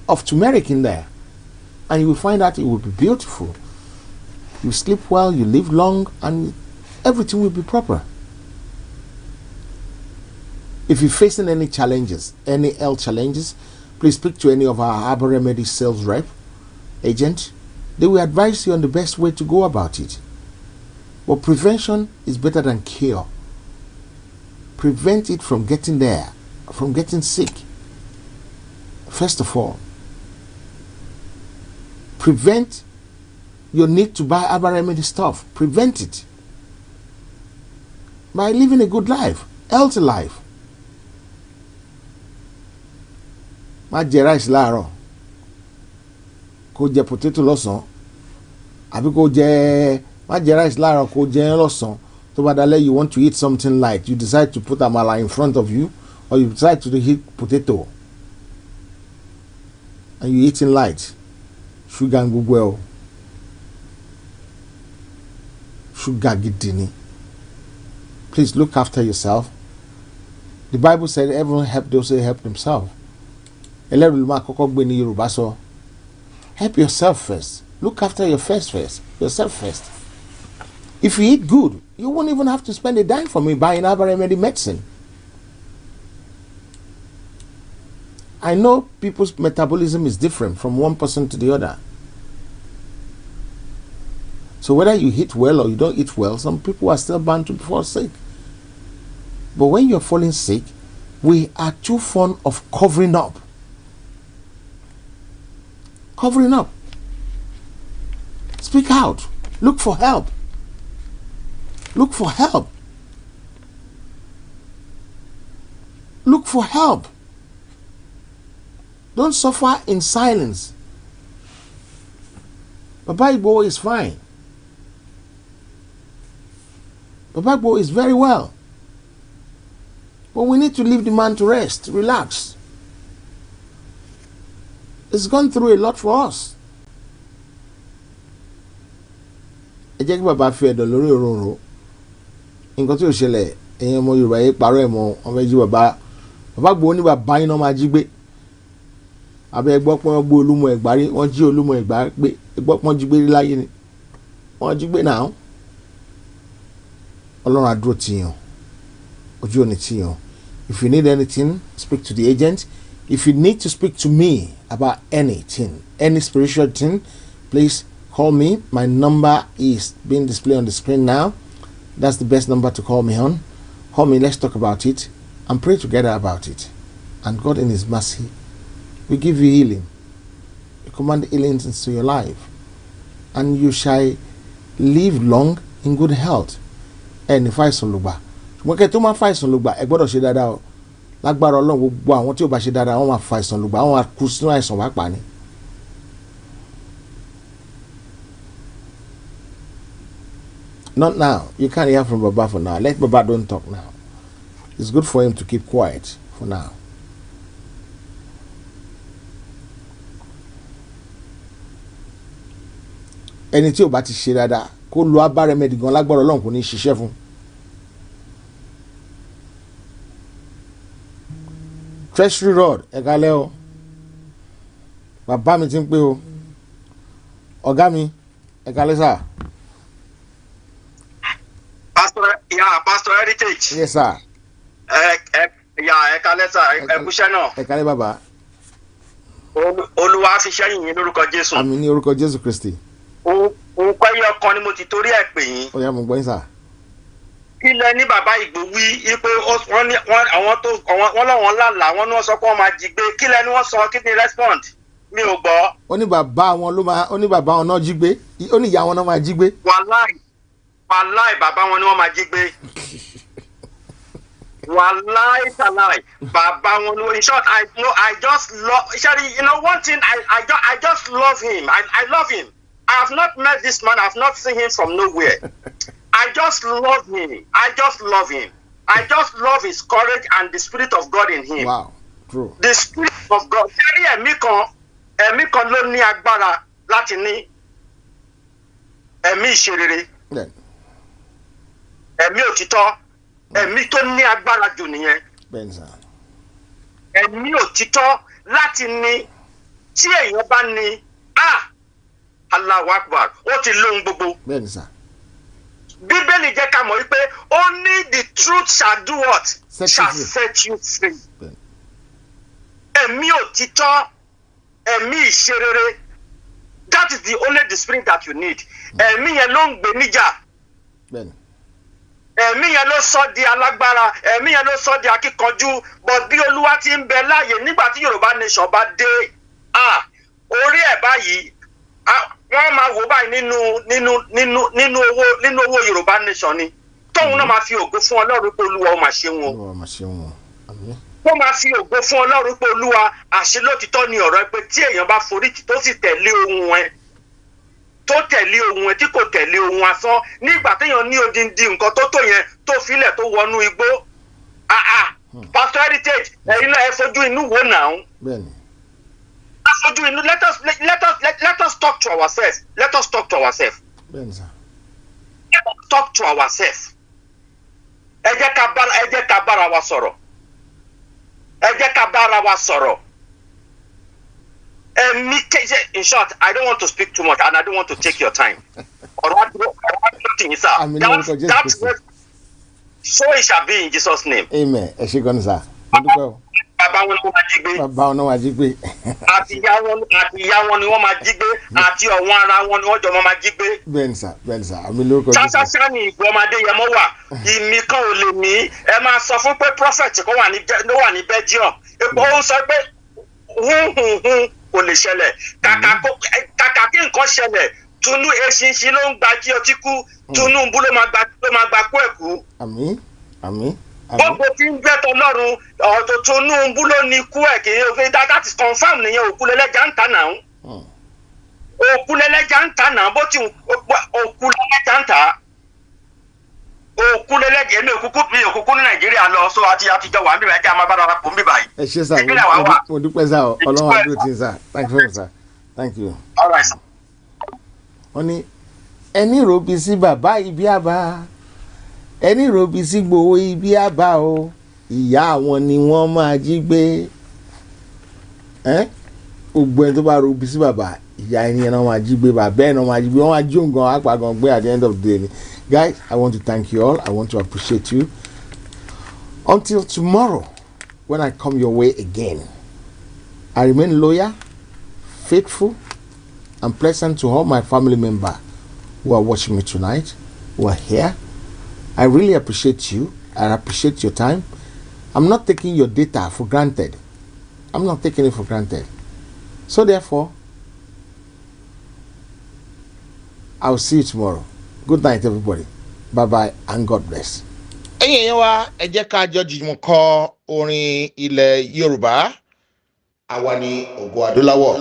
of turmeric in there. And you will find that it will be beautiful. You sleep well, you live long, and everything will be proper. If you're facing any challenges, any health challenges, please speak to any of our herbal remedy sales rep, agent. They will advise you on the best way to go about it. But prevention is better than cure. Prevent it from getting there, from getting sick. First of all. Prevent your need to buy herbal remedy stuff. Prevent it by living a good life, healthy life. Má jẹ rice láàárọ̀, kó jẹ potato lọ́sàn-án, àbí kó jẹ má jẹ rice láàárọ̀ kó jẹ lọ́sàn-án. Tó bá dalẹ́ you want to eat something light, you decide to put amala in front of you, or you decide to eat potato, and you eating light. Sugar and gbogbo sugar gidi ni. Please look after yourself. The Bible said everyone help those who help themselves. Ẹlẹ́rìí ló máa kọ́kọ́ gbé ní Yorùbá sọ. Help yourself first. Look after yourself first. If you eat good, you won't even have to spend a dime for me buying herbal remedy medicine. I know people's metabolism is different from one person to the other. So whether you eat well or you don't eat well, some people are still bound to fall sick. But when you're falling sick, we are too fond of covering up. Covering up. Speak out. Look for help. Look for help. Look for help. Don't suffer in silence. Baba Igboho is fine. Baba Igboho is very well. But we need to leave the man to rest, relax. It's gone through a lot for us. Ẹ jẹ́ kí bàbá fi ẹ̀dọ̀ lórí òróǹro. Nǹkan tí ò ṣẹlẹ̀, ẹ̀yin ọmọ Yorùbá yìí parọ́ ẹ̀ mọ́ ọmọ ẹ̀jí bàbá Igboho ní bàbá yín náà máa jí gbé. Àbẹ́ ẹgbọ́ pọ́n wọ́n gbé Olúmọ Ẹ̀gbá rí, wọ́n jí Olúmọ Ẹ̀gbá gbé, ẹgbọ́ pọ́n jí gbé rí láyé ni. Wọ́n jí gbé náà. Ọlọ́run á dúró tì yín. Ojú ò ní tì yín. If you need anything, speak to the agent. If you need to speak to me about anything, any spiritual thing, please call me. My number is being displayed on the screen now. That's the best number to call me on. Call me, let's talk about it and pray together about it. And God in His mercy will give you healing. You command healing into your life. And you shall live long in good health. Ẹni fàìsàn ló gbà. Ṣùgbọ́n kẹ́ tó máa fàìsàn ló gbà, ẹ gbọ́dọ̀ ṣe dáadáa o. Lágbára Ọlọ́run gbogbo àwọn tí ò bá ṣe dáadáa, wọ́n máa fàìsàn ló gbà, wọ́n máa kú sínú àìsàn wá pa ni. Not now. You can't hear from Baba for now. Let Baba don't talk now. It's good for him to keep quiet for now. Ẹni tí ò bá ti ṣe dáadáa kó lo herbal remedy gan lágbára Ọlọ́run kò ní ṣiṣẹ́ fún. Treasury Road ẹ̀kálẹ́ o. Bàbá mi ti ń pé o. Ọ̀gá mi ẹ̀kálẹ́ sà. Pastor Heritage. Yes sir. Ẹ̀kálẹ́ sà, ẹ̀kúṣẹ́ náà. Ẹ̀kálẹ́ bàbá. Olúwa fi ṣẹ́yìn yín lórúkọ Jésù. Àmín ní orúkọ Jésù Kristi. Òun pẹ́ yẹ ọkàn ni mo ti torí ẹ̀ pè yín. Ó yá mo gbọ́ yín sà. Kí lẹ ní bàbá Ìgbò wí pé wọ́n lọ́wọ́n lálàá wọ́n ní wọ́n sọ pé wọ́n máa jí gbé. Kí lẹ ní wọ́n sọ kí ni respond? Mi ò gbọ́. Ó ní bàbá wọn náà jí gbé. Ó ní ìyá wọn náà máa jí gbé. Wàláì bàbá wọn ni wọ́n máa jí gbé. Wàláì tàláì bàbá wọn ni. In short, I just love. You know one thing, I just love him. I love him. I have not met this man. I have not seen him from nowhere. I just love him. I just love his courage and the spirit of God in him. Wow, true. The spirit of God. Ẹ̀mí kan ló ní agbára láti ní ẹ̀mí ìṣerere. Ẹ̀mí òtítọ́. Ẹ̀mí tó ní agbára jù nìyẹn. Ẹ̀mí òtítọ́ láti ní tí èèyàn bá ní Allahu Akbar ó ti lóhun gbogbo. Bíbélì jẹ́ ká mọ̀ wípé only the truth shall do what? Shall set you free. Ẹ̀mí òtítọ́, ẹ̀mí ìṣerere, that is the only discipline that you need. Ẹ̀mí yẹn ló ń gbé níjà. Ẹ̀mí yẹn ló sọ di alágbára, ẹ̀mí yẹn ló sọ di akíkanjú, but bí Olúwa ti ń bẹ láàyè nígbà tí Yorùbá nation bá dé, orí ẹ̀ báyìí wọ́n máa wò báyìí nínú owó Yorùbá nation ni tóun náà máa fi ògo fún Ọlọ́run pé Olúwa ó máa ṣe wọn. Wọ́n máa fi ògo fún Ọlọ́run pé Olúwa àṣelótìtọ́ ni ọ̀rọ̀ pé tí èèyàn bá foríjì tó sì tẹ̀lé ohun ẹ̀ tí kò tẹ̀lé ohun asán nígbà téèyàn ní odindi nǹkan tó yẹn tó filẹ̀ tó wọnú igbó. Pastor Heritage ẹ̀yin náà ẹ fojú inú wò náà. Let us talk to ourselves. Let us talk to ourselves. Talk to ourselves. Ẹ jẹ́ ká bára wa sọ̀rọ̀. In short, I don't want to speak too much and I don't want to take your time. So it shall be in Jesus' name. Amen. Bàbá wọn ni wọ́n máa jí gbé. Àti ìyá wọn ni wọ́n máa jí gbé. Àti ọ̀wọ́n ara wọn ni wọ́n jọ máa jí gbé. Bẹ́ẹ̀ni sà. Àmì lórúkọ Jésù. Ṣáṣáṣá ni ìgbọ́mọdé yẹn mọ́ wà. Ìmí kan ò lè mí. Ẹ máa sọ fún pé prophet kan wà ní Belgium. Epo ó ń sọ pé hùn kò lè ṣẹlẹ̀. Kàkà kí nǹkan ṣẹlẹ̀. Tunu eṣinṣin ló ń gba kí ọtí kú. Tinubu ló máa gba kú ẹ̀kú. Àmín. Gbogbo tí ń gbẹ́ tọ́lọ́run ọ̀dọ̀ Tinubu ló ní ikú ẹ̀ kì í ṣe that is confam nìyẹn òkúlẹ̀lẹ́jà ń tà náà. Òkúlẹ̀lẹ́jà ń tà náà bó ti òkúlẹ̀lẹ́jà ń tà. Òkúlẹ̀lẹ́jà èmi òkúkú ní Nàìjíríà lọ so àtijọ́ wà ń bíbá ẹ̀jẹ̀ àmàbára wa kò ń bíbá yìí. Ẹ ṣé sà, mo dúpẹ́ sà ọ́, Ọlọ́run àdúró tí ń sà. Thank you sir. Thank you. All right sir. Wọ́n ní ẹni ròbí sí bàbá ibi àbá. Ẹni ròbí sí Ìgbòho ibi àbá o ìyá àwọn ni wọ́n máa jí gbé gbogbo ẹni tó bá ròbí sí bàbá ìyá ẹni yẹn náà máa jí gbé bàbá ẹ̀ náà máa jí gbé wọ́n máa jí òǹgàn àpàgàn gbé at the end of the day. Guys, I want to thank you all. I want to appreciate you. Until tomorrow when I come your way again, I remain loyal, faithful and pleasant to all my family members who are watching me tonight, who are here. I really appreciate you. I appreciate your time. I'm not taking your data for granted. I'm not taking it for granted. So therefore, I'll see you tomorrow. Good night, everybody. Bye-bye and God bless. Ẹ̀yin èèyàn wa, ẹ jẹ́ ká jọ jùmọ̀ kọ orin ilẹ̀ Yorùbá. Àwa ni ògo adúláwọ̀.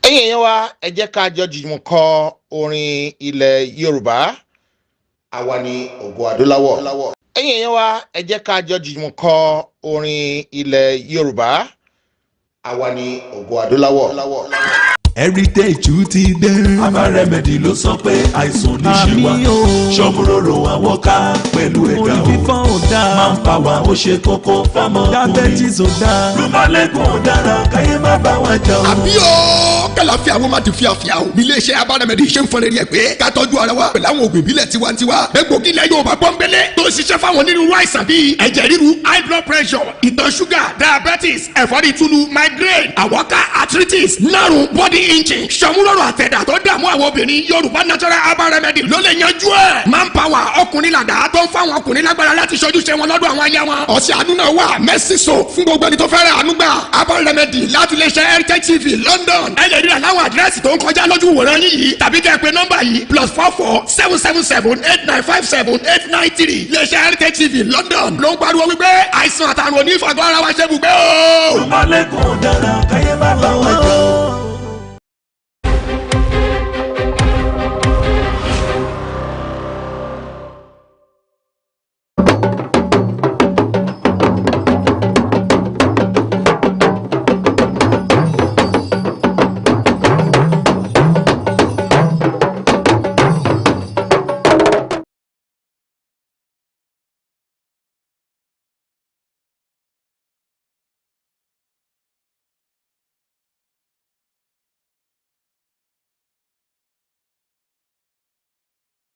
Ẹ̀yin èèyàn wa, ẹ jẹ́ ká jọ jùmọ̀ kọ orin ilẹ̀ Yorùbá. Àwa ni ògo adúláwọ̀. Ẹ̀yin èèyàn wa, ẹ jẹ́ ká jọ jùmọ̀ kọ orin ilẹ̀ Yorùbá. Àwa ni ògo adúláwọ̀. Heritage ti dé. Aba Remedy ló sọ pé àìsàn ní ṣe wá. Ṣọ́múròrò àwọn ká pẹ̀lú ẹ̀dá o. Orí fífọ́ ò dáa. Máa ń pa wá ó ṣe kókó fámọ́ ọkùnrin. Diabetes ò dáa. Rúmọ́lẹ́gùn ò dára káyé má bá wa jà o. Àbí o. kálàfíà wọn máa ti fíafíà o ní iléeṣẹ́ Herbal Remedy ṣe ń fọn rẹ̀ pé ká tọ́jú ara wa pẹ̀lú àwọn òògùn ìbílẹ̀ tiwantiwa egbògi ilẹ̀ Yorùbá pọ́nbélé tó ń ṣiṣẹ́ fáwọn onírúurú àìsàn bíi ẹ̀jẹ̀ ríru high blood pressure ìtọ̀ ṣúgà diabetes ẹ̀fọ́rí túlù migraine àwọ̀ká arthritis nárùn body inching ṣọmúlọ́rọ̀ àtẹ̀dá tó dààmú àwọn obìnrin Yorùbá natural Herbal Remedy ló lè yanjú ẹ̀ manpower ọkùnrin làdá tó ń fáwọn ọkùnrin lágbára láti ṣojú ṣe wọn lọ́dọ̀ àwọn aya wọn ọ̀sẹ̀ àánú náà wà mercy soap fún gbogbo ẹni tó fẹ́ràn àánú gbà Herbal Remedy láti lè ṣe Heritage TV London ẹ lè rí àláwọ̀ àdírẹ́sì tó ń kọjá lójú wòran yìí tàbí kẹ́ ẹ pè nọ́mbà yìí +44 777 8957 893 lè ṣe Heritage TV London ló ń pariwo wípé àìsàn àtàrùn onífàgbọ́ ara wa ṣe bùgbé o. tó bá lẹ́kọ̀ọ́ dára káyà